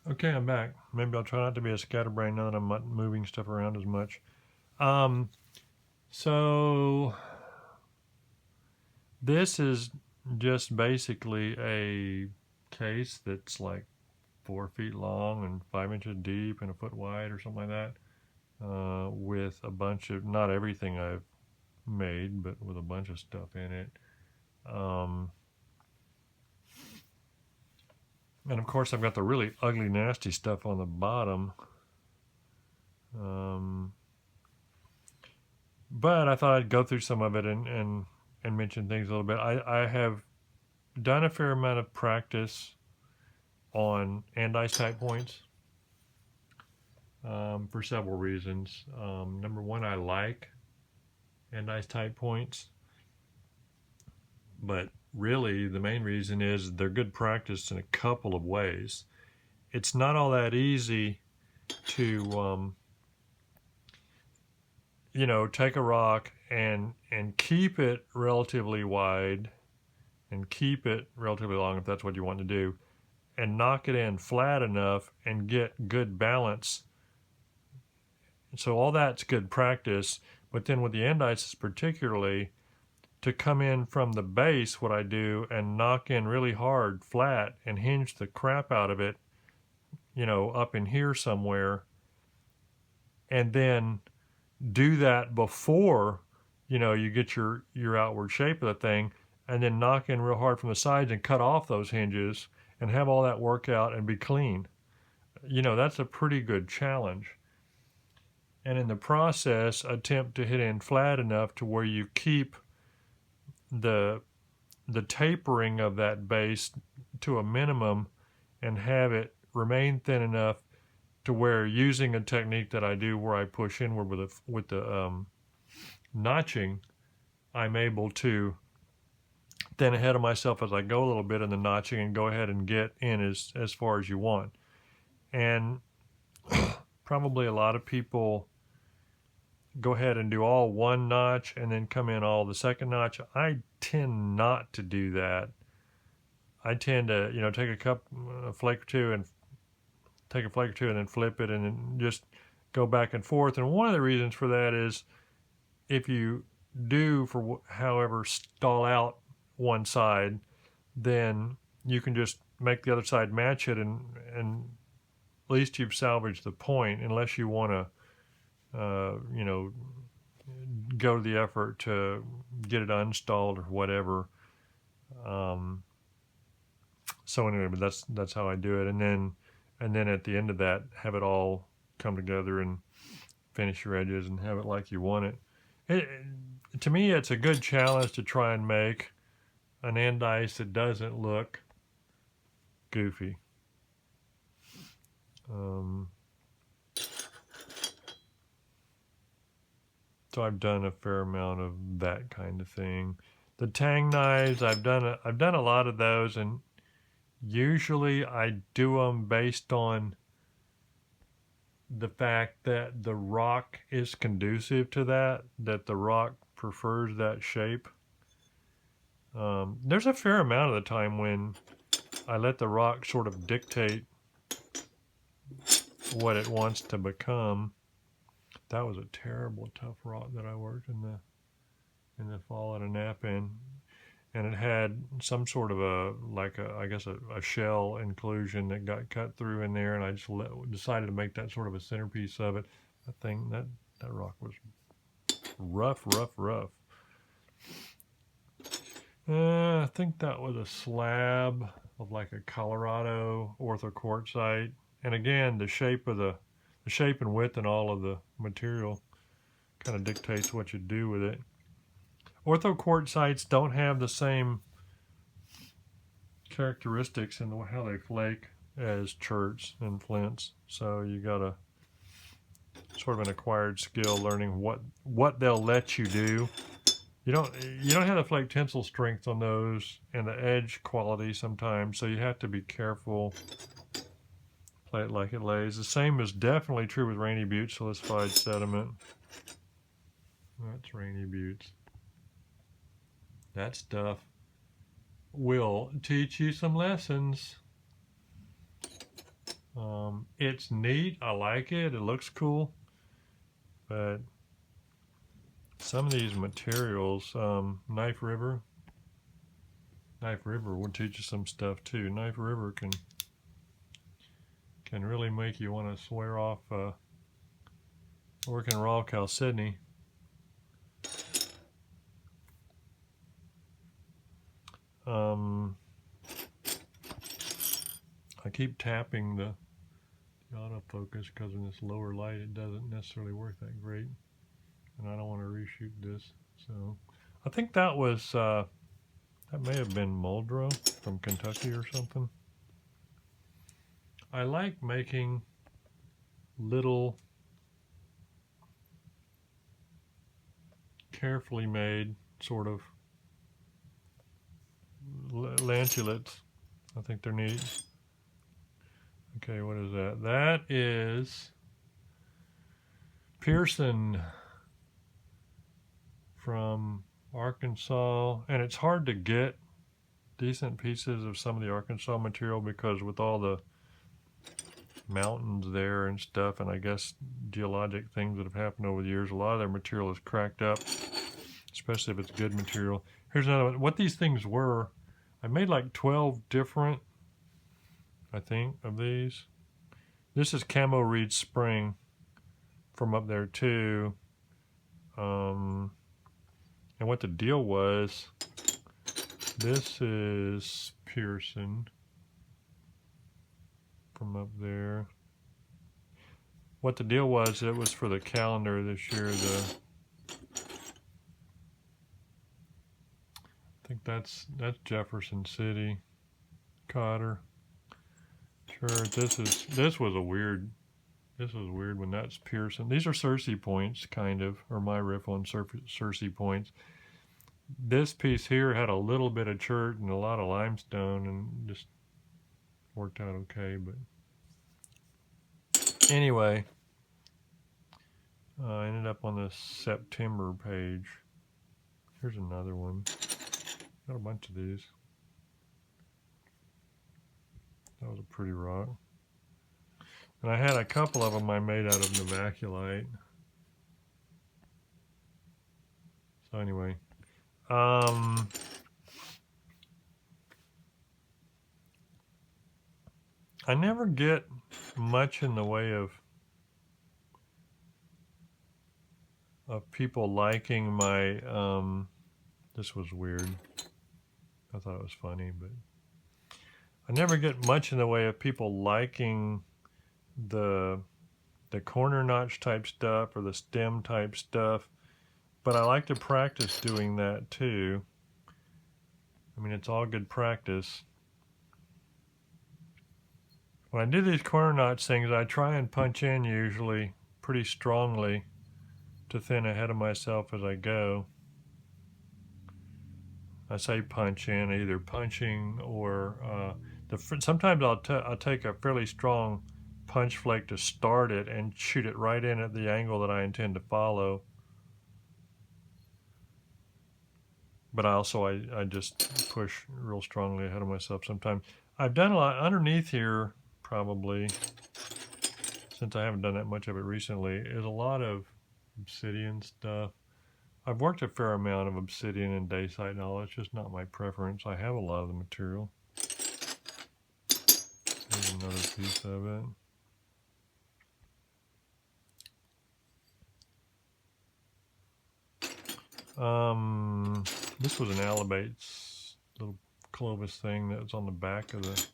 Okay, I'm back. Maybe I'll try not to be a scatterbrain now that I'm not moving stuff around as much. Um, so this is just basically a case that's like 4 feet long and 5 inches deep and a foot wide or something like that, with a bunch of, not everything I've made, but with a bunch of stuff in it. Um, and of course, I've got the really ugly, nasty stuff on the bottom. Um, but I thought I'd go through some of it and mention things a little bit. I have done a fair amount of practice on andice type points, for several reasons. Number one, I like andice type points, but really the main reason is they're good practice in a couple of ways. It's not all that easy to take a rock and keep it relatively wide and keep it relatively long if that's what you want to do, and knock it in flat enough and get good balance. So all that's good practice. But then with the endices particularly, to come in from the base, what I do, and knock in really hard flat and hinge the crap out of it, up in here somewhere, and then do that before, you get your outward shape of the thing, and then knock in real hard from the sides and cut off those hinges and have all that work out and be clean. That's a pretty good challenge. And in the process, attempt to hit in flat enough to where you keep the the tapering of that base to a minimum and have it remain thin enough to where, using a technique that I do where I push inward with the notching, I'm able to thin ahead of myself as I go a little bit in the notching and go ahead and get in as far as you want. And probably a lot of people go ahead and do all one notch and then come in all the second notch. I tend not to do that. I tend to, take a flake or two and take a flake or two and then flip it and then just go back and forth. And one of the reasons for that is if you do, for however, stall out one side, then you can just make the other side match it, and at least you've salvaged the point, unless you want to, go to the effort to get it unstalled or whatever. Um, so anyway, but that's how I do it, and then at the end of that, have it all come together and finish your edges and have it like you want it. To me, it's a good challenge to try and make an andice that doesn't look goofy. Um, so I've done a fair amount of that kind of thing. The tang knives, I've done a lot of those, and usually I do them based on the fact that the rock is conducive to that the rock prefers that shape. There's a fair amount of the time when I let the rock sort of dictate what it wants to become. That was a terrible tough rock that I worked in the fall at a nap in, and it had some sort of I guess a shell inclusion that got cut through in there, and I just decided to make that sort of a centerpiece of it. That rock was rough, rough, rough. I think that was a slab of like a Colorado orthoquartzite, and again, the shape and width and all of the material kind of dictates what you do with it. Orthoquartzites don't have the same characteristics in how they flake as cherts and flints, so you got a sort of an acquired skill learning what they'll let you do. You don't have the flake tensile strength on those and the edge quality sometimes, so you have to be careful. Play it like it lays. The same is definitely true with Rainy Butte silicified sediment. That's Rainy Buttes. That stuff will teach you some lessons. It's neat. I like it. It looks cool. But some of these materials, Knife River will teach you some stuff too. Knife River can really make you want to swear off working raw chalcedony. I keep tapping the autofocus because in this lower light it doesn't necessarily work that great, and I don't want to reshoot this. So I think that was that may have been Muldrow from Kentucky or something. I like making little carefully made sort of lanceolets. I think they're neat. Okay, what is that? That is Pearson from Arkansas, and it's hard to get decent pieces of some of the Arkansas material because with all the mountains there and stuff, and I guess geologic things that have happened over the years, a lot of their material is cracked up, especially if it's good material. Here's another one. What these things were, I made like 12 different, I think, of these. This is Camo Reed Spring from up there too. And what the deal was, this is Pearson from up there. What the deal was, it was for the calendar this year. I think that's Jefferson City, Cotter. Sure, this was weird when that's Pearson. These are Circe points, kind of, or my riff on Circe points. This piece here had a little bit of chert and a lot of limestone, and just worked out okay. But anyway, I ended up on the September page. Here's another one. Got a bunch of these. That was a pretty rock. And I had a couple of them I made out of Novaculite. So anyway, I never get much in the way of people liking my, this was weird. I thought it was funny, but I never get much in the way of people liking the corner notch type stuff or the stem type stuff, but I like to practice doing that too. I mean, it's all good practice. When I do these corner notch things, I try and punch in usually pretty strongly to thin ahead of myself as I go. I say punch in, either punching or sometimes I'll take a fairly strong punch flake to start it and shoot it right in at the angle that I intend to follow. But I just push real strongly ahead of myself sometimes. I've done a lot underneath here, probably, since I haven't done that much of it recently, is a lot of obsidian stuff. I've worked a fair amount of obsidian and dacite and all. It's just not my preference. I have a lot of the material. Here's another piece of it. This was an Alibates little Clovis thing that was on the back of the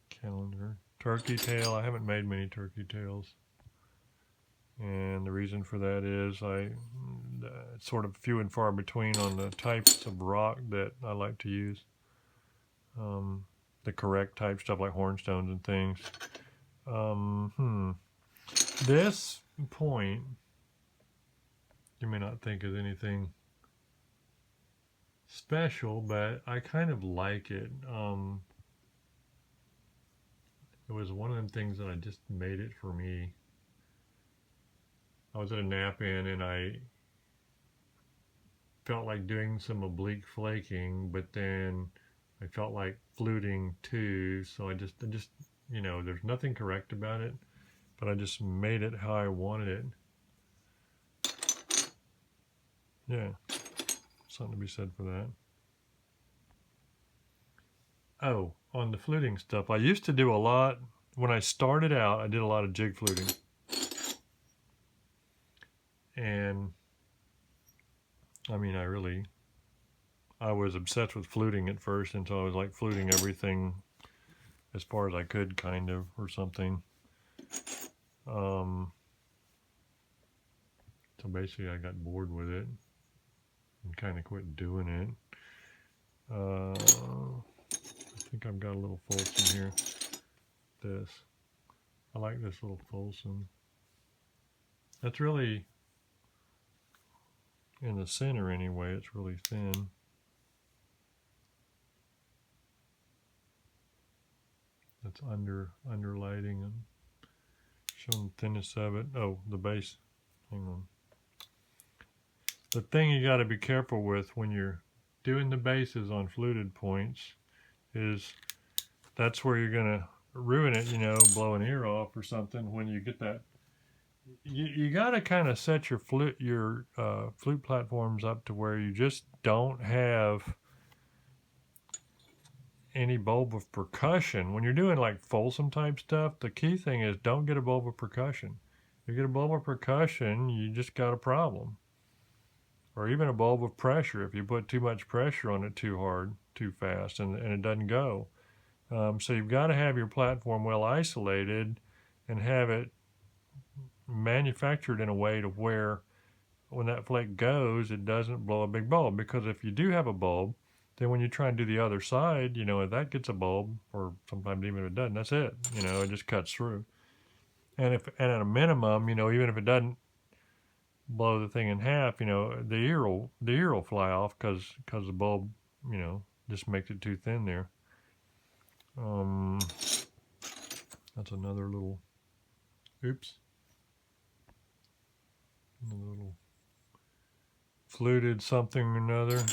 calendar. Turkey tail. I haven't made many turkey tails. And the reason for that is it's sort of few and far between on the types of rock that I like to use. The correct type stuff like hornstones and things. This point, you may not think is anything special, but I kind of like it. It was one of them things that I just made it for me. I was at a nap-in and I felt like doing some oblique flaking, but then I felt like fluting too, so I just you know, there's nothing correct about it, but I just made it how I wanted it. Yeah, something to be said for that. Oh, on the fluting stuff, I used to do a lot, when I started out, I did a lot of jig fluting. And, I mean, I was obsessed with fluting at first, and so I was like fluting everything as far as I could, kind of, or something. So basically I got bored with it and kind of quit doing it. I think I've got a little Folsom here. This. I like this little Folsom. That's really, in the center anyway, it's really thin. That's under lighting and showing the thinness of it. Oh, the base. Hang on. The thing you got to be careful with when you're doing the bases on fluted points is that's where you're going to ruin it, you know, blow an ear off or something when you get that. You got to kind of set your flute platforms up to where you just don't have any bulb of percussion. When you're doing like Folsom type stuff, the key thing is don't get a bulb of percussion. If you get a bulb of percussion, you just got a problem. Or even a bulb of pressure. If you put too much pressure on it too hard, too fast, and it doesn't go. So you've got to have your platform well isolated and have it manufactured in a way to where when that flake goes, it doesn't blow a big bulb. Because if you do have a bulb, then when you try and do the other side, you know, if that gets a bulb, or sometimes even if it doesn't, that's it. You know, it just cuts through. And at a minimum, you know, even if it doesn't blow the thing in half, you know, the ear will fly off because the bulb, you know, just makes it too thin there. That's another little, oops, another little fluted something or another.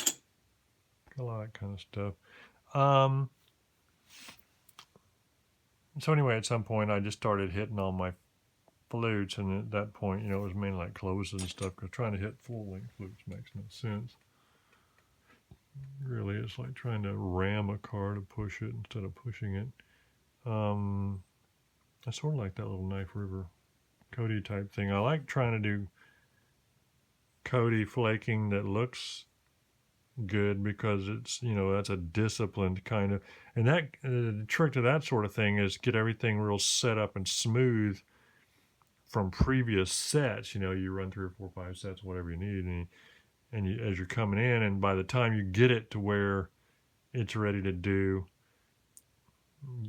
A lot of that kind of stuff. So anyway, at some point I just started hitting all my flutes, and at that point, you know, it was mainly like closes and stuff, because trying to hit full-length flutes makes no sense. Really, it's like trying to ram a car to push it instead of pushing it. I sort of like that little Knife River Cody type thing. I like trying to do Cody flaking that looks good, because it's, you know, that's a disciplined kind of, and that the trick to that sort of thing is get everything real set up and smooth from previous sets. You know, you run 3 or 4 or 5 sets, whatever you need, and you, as you're coming in, and by the time you get it to where it's ready to do,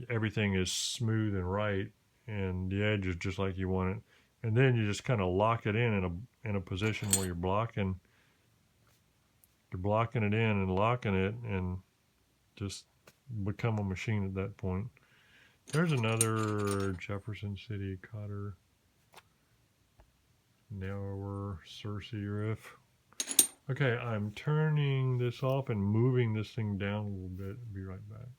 everything is smooth and right, and the edge is just like you want it, and then you just kind of lock it in a position where you're blocking it in and locking it, and just become a machine at that point. There's another Jefferson City Cotter narrower Cersei riff. Okay, I'm turning this off and moving this thing down a little bit. Be right back.